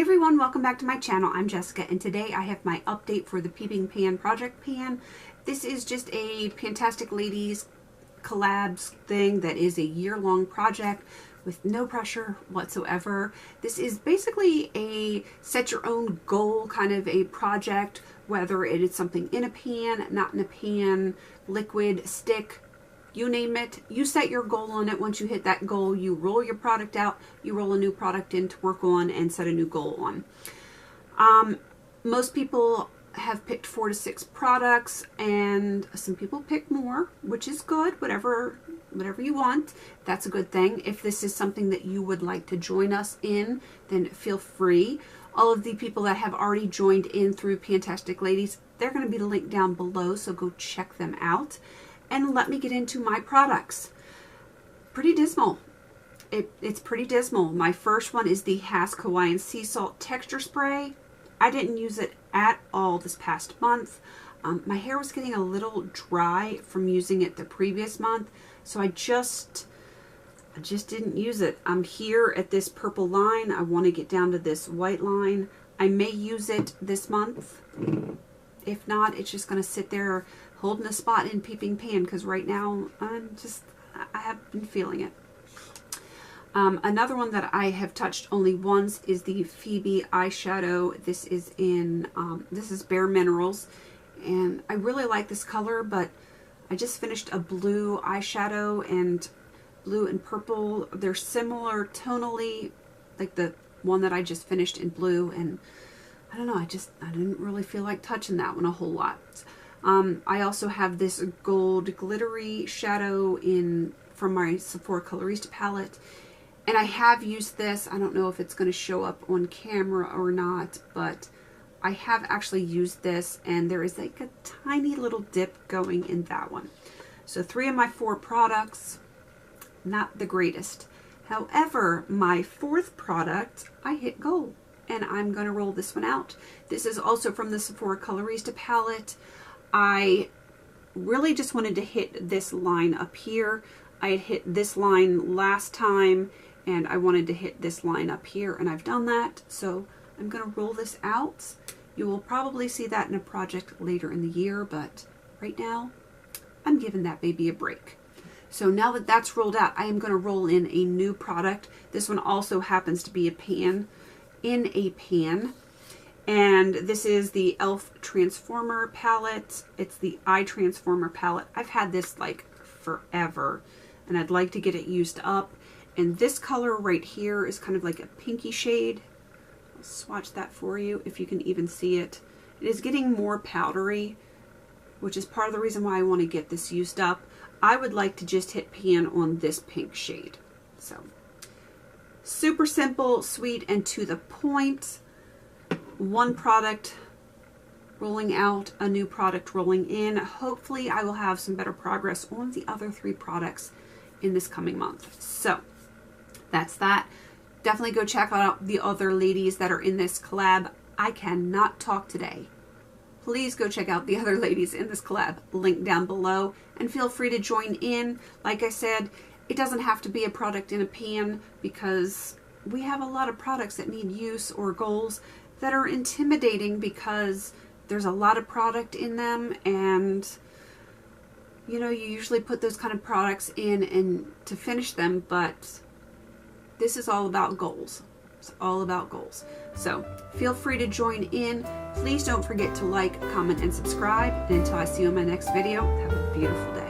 everyone, welcome back to my channel. I'm Jessica and today I have my update for the Peeping Pan Project Pan. This is just a PANtastic Ladies collabs thing that is a year-long project with no pressure whatsoever. This is basically a set your own goal kind of a project, whether it is something in a pan, not in a pan, liquid, stick, you name it. You set your goal on it. Once you hit that goal, you roll your product out, you roll a new product in to work on and set a new goal on. Most people have picked 4 to 6 products, and some people pick more, which is good. Whatever you want, that's a good thing. If this is something that you would like to join us in, then feel free. All of the people that have already joined in through PANtastic Ladies, they're going to be linked down below, so go check them out. And let me get into my products. Pretty dismal. It's pretty dismal. My first one is the Hask Hawaiian Sea Salt Texture Spray. I didn't use it at all this past month. My hair was getting a little dry from using it the previous month, so I just didn't use it. I'm here at this purple line. I want to get down to this white line. I may use it this month. If not, it's just going to sit there holding a spot in Peeping Pan, because right now I have been feeling it. Another one that I have touched only once is the Phoebe eyeshadow. This is in this is Bare Minerals, and I really like this color, but I just finished a blue eyeshadow, and blue and purple, they're similar tonally, like the one that I just finished in blue, and I don't know, I didn't really feel like touching that one a whole lot. I also have this gold glittery shadow from my Sephora Colorista palette, and I have used this. I don't know if it's going to show up on camera or not, but I have actually used this, and there is like a tiny little dip going in that one. So 3 of my 4 products, not the greatest. However, my 4th product, I hit gold, and I'm going to roll this one out. This is also from the Sephora Colorista palette. I really just wanted to hit this line up here. I had hit this line last time, and I wanted to hit this line up here, and I've done that. So I'm going to roll this out. You will probably see that in a project later in the year, but right now I'm giving that baby a break. So now that that's rolled out, I am going to roll in a new product. This one also happens to be a pan in a pan. And this is the e.l.f. Transformer palette. It's the Eye Transformer palette. I've had this like forever, and I'd like to get it used up. And this color right here is kind of like a pinky shade. I'll swatch that for you if you can even see it. It is getting more powdery, which is part of the reason why I want to get this used up. I would like to just hit pan on this pink shade. So super simple, sweet, and to the point. One product rolling out, a new product rolling in. Hopefully I will have some better progress on the other 3 products in this coming month. So that's that. Definitely go check out the other ladies that are in this collab. I cannot talk today. Please go check out the other ladies in this collab. Link down below, and feel free to join in. Like I said, it doesn't have to be a product in a pan, because we have a lot of products that need use or goals that are intimidating because there's a lot of product in them, and you know, you usually put those kind of products in and to finish them, but this is all about goals. It's all about goals. So feel free to join in. Please don't forget to like, comment, and subscribe. And until I see you in my next video, have a beautiful day.